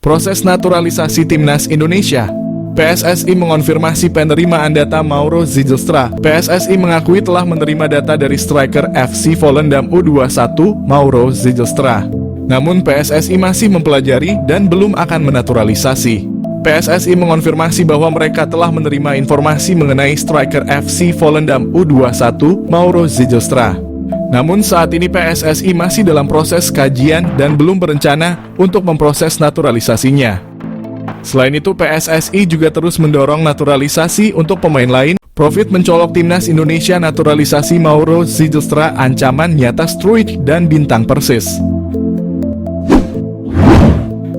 Proses naturalisasi timnas Indonesia. PSSI mengonfirmasi penerimaan data Mauro Zylstra. PSSI mengakui telah menerima data dari striker FC Volendam U21 Mauro Zylstra. Namun PSSI masih mempelajari dan belum akan menaturalisasi. PSSI mengonfirmasi bahwa mereka telah menerima informasi mengenai striker FC Volendam U21 Mauro Zylstra. Namun saat ini PSSI masih dalam proses kajian dan belum berencana untuk memproses naturalisasinya. Selain itu, PSSI juga terus mendorong naturalisasi untuk pemain lain. Profit mencolok timnas Indonesia naturalisasi Mauro Zylstra ancaman nyata Struijk dan bintang Persis.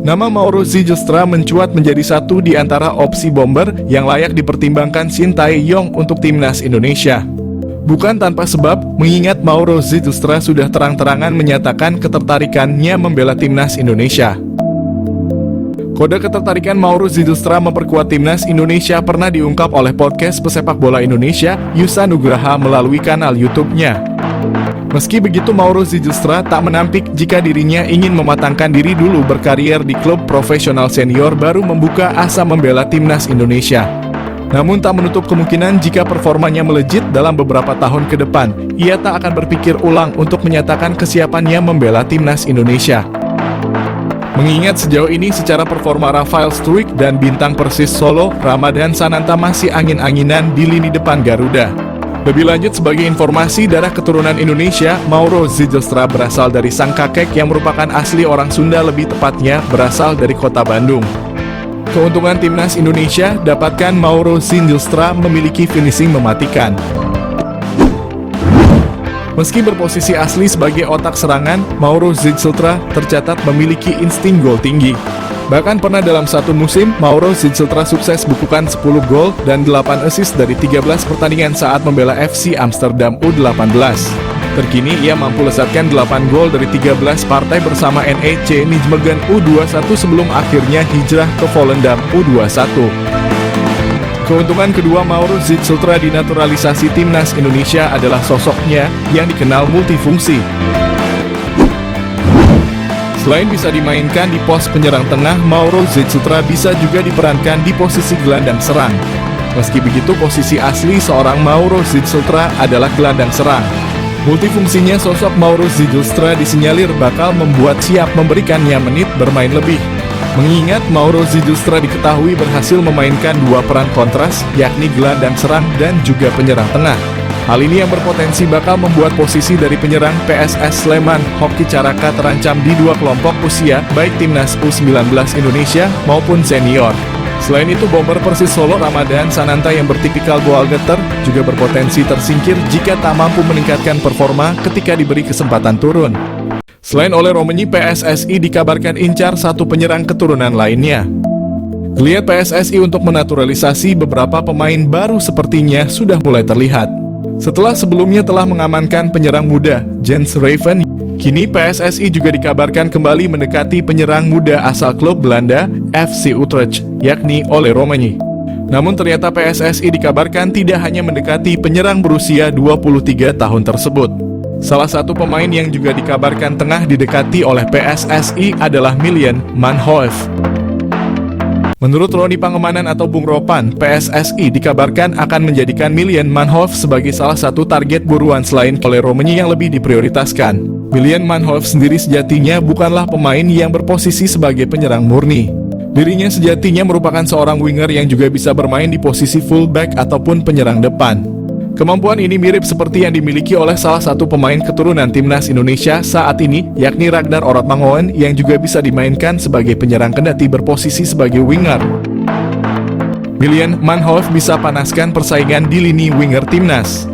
Nama Mauro Zylstra mencuat menjadi satu di antara opsi bomber yang layak dipertimbangkan Shin Tae-yong untuk timnas Indonesia. Bukan tanpa sebab, mengingat Mauro Zylstra sudah terang-terangan menyatakan ketertarikannya membela timnas Indonesia. Kode ketertarikan Mauro Zylstra memperkuat timnas Indonesia pernah diungkap oleh podcast pesepak bola Indonesia, Yusa Nugraha melalui kanal YouTube-nya. Meski begitu, Mauro Zylstra tak menampik jika dirinya ingin mematangkan diri dulu berkarier di klub profesional senior baru membuka asa membela timnas Indonesia. Namun tak menutup kemungkinan jika performanya melejit dalam beberapa tahun ke depan, ia tak akan berpikir ulang untuk menyatakan kesiapannya membela timnas Indonesia. Mengingat sejauh ini secara performa Rafael Struijk dan bintang Persis Solo, Ramadan Sananta masih angin-anginan di lini depan Garuda. Lebih lanjut, sebagai informasi, darah keturunan Indonesia, Mauro Zylstra berasal dari sang kakek yang merupakan asli orang Sunda, lebih tepatnya berasal dari kota Bandung. Keuntungan timnas Indonesia, dapatkan Mauro Zylstra memiliki finishing mematikan. Meski berposisi asli sebagai otak serangan, Mauro Zylstra tercatat memiliki insting gol tinggi. Bahkan pernah dalam satu musim, Mauro Zylstra sukses bukukan 10 gol dan 8 assist dari 13 pertandingan saat membela FC Amsterdam U18. Terkini ia mampu lesatkan 8 gol dari 13 partai bersama NEC Nijmegen U21 sebelum akhirnya hijrah ke Volendam U21. Keuntungan kedua Mauro Zylstra di naturalisasi timnas Indonesia adalah sosoknya yang dikenal multifungsi. Selain bisa dimainkan di pos penyerang tengah, Mauro Zylstra bisa juga diperankan di posisi gelandang serang. Meski begitu, posisi asli seorang Mauro Zylstra adalah gelandang serang. Multifungsinya sosok Mauro Zylstra disinyalir bakal membuat siap memberikannya menit bermain lebih. Mengingat Mauro Zylstra diketahui berhasil memainkan dua peran kontras, yakni gelandang serang dan juga penyerang tengah. Hal ini yang berpotensi bakal membuat posisi dari penyerang PSS Sleman, Hoki Caraka terancam di dua kelompok usia, baik timnas U19 Indonesia maupun senior. Selain itu, bomber Persis Solo Ramadan Sananta yang bertipikal goal getter juga berpotensi tersingkir jika tak mampu meningkatkan performa ketika diberi kesempatan turun. Selain oleh Romenyi, PSSI dikabarkan incar satu penyerang keturunan lainnya. Geliat PSSI untuk menaturalisasi beberapa pemain baru sepertinya sudah mulai terlihat. Setelah sebelumnya telah mengamankan penyerang muda Jens Raven, kini PSSI juga dikabarkan kembali mendekati penyerang muda asal klub Belanda FC Utrecht, yakni Ole Romenyi. Namun ternyata PSSI dikabarkan tidak hanya mendekati penyerang berusia 23 tahun tersebut. Salah satu pemain yang juga dikabarkan tengah didekati oleh PSSI adalah Milan Manhoef. Menurut Roni Pangemanan atau Bung Ropan, PSSI dikabarkan akan menjadikan Milan Manhoef sebagai salah satu target buruan selain Ole Romenyi yang lebih diprioritaskan. Milan Manhoef sendiri sejatinya bukanlah pemain yang berposisi sebagai penyerang murni. Dirinya sejatinya merupakan seorang winger yang juga bisa bermain di posisi fullback ataupun penyerang depan. Kemampuan ini mirip seperti yang dimiliki oleh salah satu pemain keturunan timnas Indonesia saat ini, yakni Ragnar Orotmangoen yang juga bisa dimainkan sebagai penyerang kendati berposisi sebagai winger. Milan Manhoef bisa panaskan persaingan di lini winger timnas.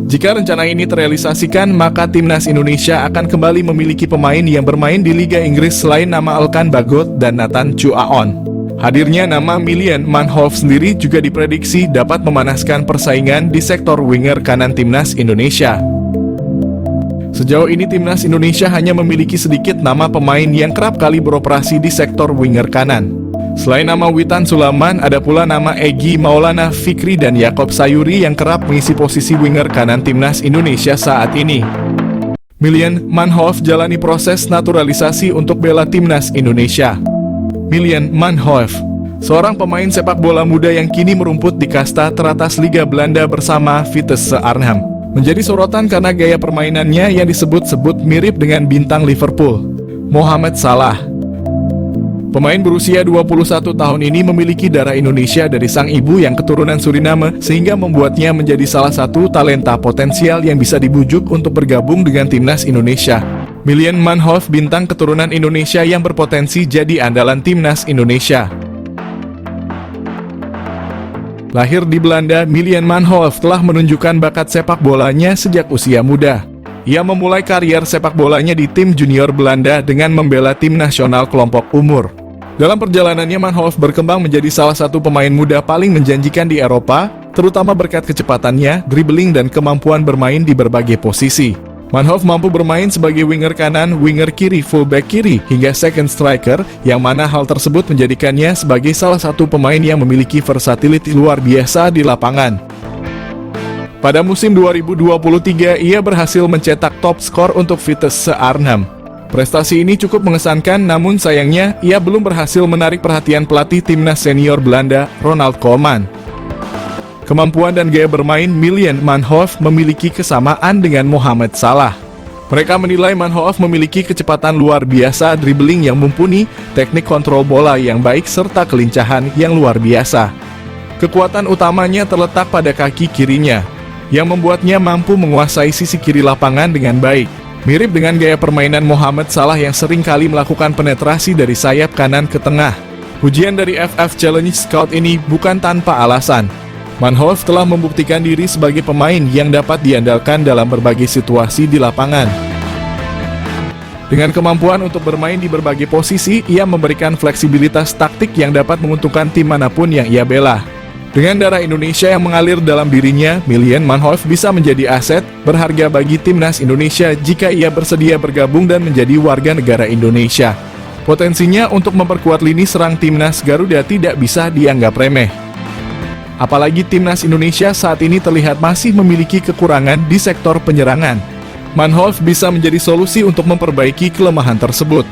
Jika rencana ini terrealisasikan, maka timnas Indonesia akan kembali memiliki pemain yang bermain di Liga Inggris selain nama Elkan Bagot dan Nathan Chuaon. Hadirnya nama Milan Manhoef sendiri juga diprediksi dapat memanaskan persaingan di sektor winger kanan timnas Indonesia. Sejauh ini timnas Indonesia hanya memiliki sedikit nama pemain yang kerap kali beroperasi di sektor winger kanan. Selain nama Witan Sulaiman, ada pula nama Egy Maulana Fikri dan Yakob Sayuri yang kerap mengisi posisi winger kanan timnas Indonesia saat ini. Milian Manhoef jalani proses naturalisasi untuk bela timnas Indonesia. Milian Manhoef, seorang pemain sepak bola muda yang kini merumput di kasta teratas Liga Belanda bersama Vitesse Arnhem, menjadi sorotan karena gaya permainannya yang disebut-sebut mirip dengan bintang Liverpool, Mohamed Salah. Pemain berusia 21 tahun ini memiliki darah Indonesia dari sang ibu yang keturunan Suriname, sehingga membuatnya menjadi salah satu talenta potensial yang bisa dibujuk untuk bergabung dengan timnas Indonesia. Milian Manhoef, bintang keturunan Indonesia yang berpotensi jadi andalan timnas Indonesia. Lahir di Belanda, Milian Manhoef telah menunjukkan bakat sepak bolanya sejak usia muda. Ia memulai karier sepak bolanya di tim junior Belanda dengan membela tim nasional kelompok umur. Dalam perjalanannya, Manhoef berkembang menjadi salah satu pemain muda paling menjanjikan di Eropa, terutama berkat kecepatannya, dribbling, dan kemampuan bermain di berbagai posisi. Manhoef mampu bermain sebagai winger kanan, winger kiri, fullback kiri, hingga second striker, yang mana hal tersebut menjadikannya sebagai salah satu pemain yang memiliki versatility luar biasa di lapangan. Pada musim 2023, ia berhasil mencetak top skor untuk Vitesse Arnhem. Prestasi ini cukup mengesankan, namun sayangnya ia belum berhasil menarik perhatian pelatih timnas senior Belanda, Ronald Koeman. Kemampuan dan gaya bermain Milian Manhoef memiliki kesamaan dengan Mohamed Salah. Mereka menilai Manhoef memiliki kecepatan luar biasa, dribbling yang mumpuni, teknik kontrol bola yang baik, serta kelincahan yang luar biasa. Kekuatan utamanya terletak pada kaki kirinya, yang membuatnya mampu menguasai sisi kiri lapangan dengan baik. Mirip dengan gaya permainan Mohamed Salah yang sering kali melakukan penetrasi dari sayap kanan ke tengah. Ujian dari FF Challenge Scout ini bukan tanpa alasan. Manhoef telah membuktikan diri sebagai pemain yang dapat diandalkan dalam berbagai situasi di lapangan. Dengan kemampuan untuk bermain di berbagai posisi, ia memberikan fleksibilitas taktik yang dapat menguntungkan tim manapun yang ia bela. Dengan darah Indonesia yang mengalir dalam dirinya, Milian Manhoef bisa menjadi aset berharga bagi timnas Indonesia jika ia bersedia bergabung dan menjadi warga negara Indonesia. Potensinya untuk memperkuat lini serang timnas Garuda tidak bisa dianggap remeh. Apalagi timnas Indonesia saat ini terlihat masih memiliki kekurangan di sektor penyerangan. Manhoef bisa menjadi solusi untuk memperbaiki kelemahan tersebut.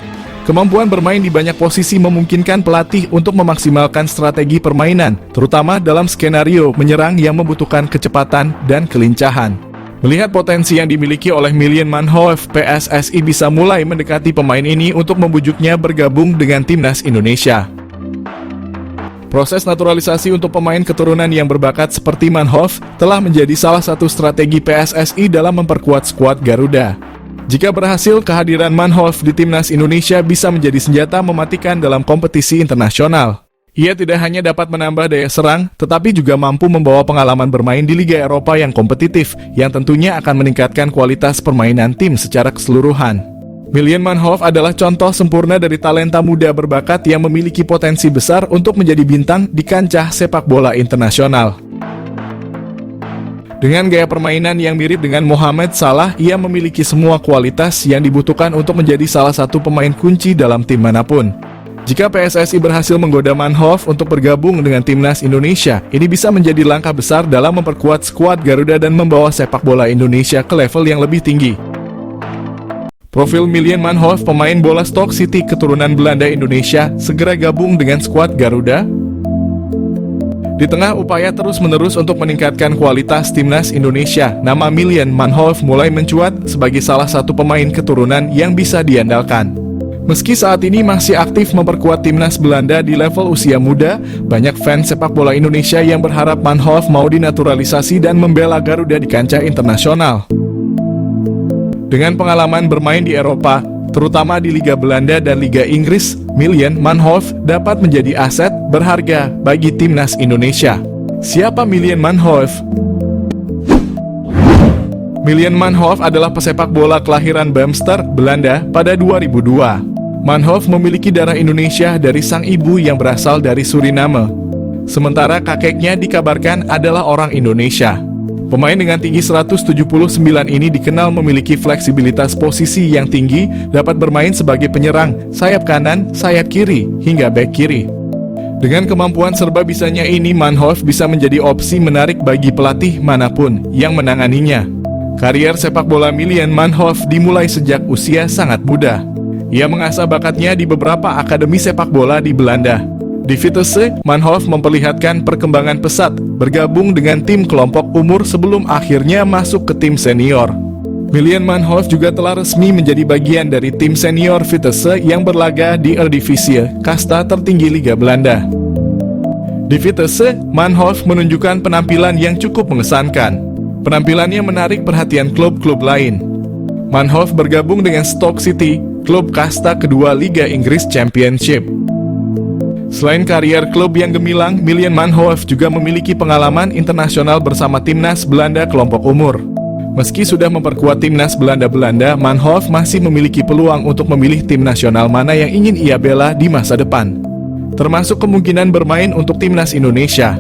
Kemampuan bermain di banyak posisi memungkinkan pelatih untuk memaksimalkan strategi permainan, terutama dalam skenario menyerang yang membutuhkan kecepatan dan kelincahan. Melihat potensi yang dimiliki oleh Milian Manhoef, PSSI bisa mulai mendekati pemain ini untuk membujuknya bergabung dengan timnas Indonesia. Proses naturalisasi untuk pemain keturunan yang berbakat seperti Manhoef telah menjadi salah satu strategi PSSI dalam memperkuat skuad Garuda. Jika berhasil, kehadiran Manhoef di timnas Indonesia bisa menjadi senjata mematikan dalam kompetisi internasional. Ia tidak hanya dapat menambah daya serang, tetapi juga mampu membawa pengalaman bermain di Liga Eropa yang kompetitif, yang tentunya akan meningkatkan kualitas permainan tim secara keseluruhan. Milian Manhoef adalah contoh sempurna dari talenta muda berbakat yang memiliki potensi besar untuk menjadi bintang di kancah sepak bola internasional. Dengan gaya permainan yang mirip dengan Mohamed Salah, ia memiliki semua kualitas yang dibutuhkan untuk menjadi salah satu pemain kunci dalam tim manapun. Jika PSSI berhasil menggoda Manhoef untuk bergabung dengan timnas Indonesia, ini bisa menjadi langkah besar dalam memperkuat skuad Garuda dan membawa sepak bola Indonesia ke level yang lebih tinggi. Profil Milian Manhoef, pemain bola Stoke City keturunan Belanda Indonesia, segera gabung dengan skuad Garuda. Di tengah upaya terus-menerus untuk meningkatkan kualitas timnas Indonesia, nama Milian Manhoef mulai mencuat sebagai salah satu pemain keturunan yang bisa diandalkan. Meski saat ini masih aktif memperkuat timnas Belanda di level usia muda, banyak fans sepak bola Indonesia yang berharap Manhoef mau dinaturalisasi dan membela Garuda di kancah internasional. Dengan pengalaman bermain di Eropa, terutama di Liga Belanda dan Liga Inggris, Milian Manhoef dapat menjadi aset berharga bagi timnas Indonesia. Siapa Milian Manhoef? Milian Manhoef adalah pesepak bola kelahiran Bamster, Belanda pada 2002. Manhoef memiliki darah Indonesia dari sang ibu yang berasal dari Suriname. Sementara kakeknya dikabarkan adalah orang Indonesia. Pemain dengan tinggi 179 ini dikenal memiliki fleksibilitas posisi yang tinggi, dapat bermain sebagai penyerang, sayap kanan, sayap kiri, hingga bek kiri. Dengan kemampuan serba bisanya ini, Manhoef bisa menjadi opsi menarik bagi pelatih manapun yang menanganinya. Karier sepak bola Milian Manhoef dimulai sejak usia sangat muda. Ia mengasah bakatnya di beberapa akademi sepak bola di Belanda. Di Vitesse, Manhoef memperlihatkan perkembangan pesat, bergabung dengan tim kelompok umur sebelum akhirnya masuk ke tim senior. Milian Manhoef juga telah resmi menjadi bagian dari tim senior Vitesse yang berlaga di Eredivisie, kasta tertinggi Liga Belanda. Di Vitesse, Manhoef menunjukkan penampilan yang cukup mengesankan. Penampilannya menarik perhatian klub-klub lain. Manhoef bergabung dengan Stoke City, klub kasta kedua Liga Inggris Championship. Selain karier klub yang gemilang, Milian Manhoef juga memiliki pengalaman internasional bersama timnas Belanda kelompok umur. Meski sudah memperkuat timnas Belanda, Manhoef masih memiliki peluang untuk memilih tim nasional mana yang ingin ia bela di masa depan. Termasuk kemungkinan bermain untuk timnas Indonesia.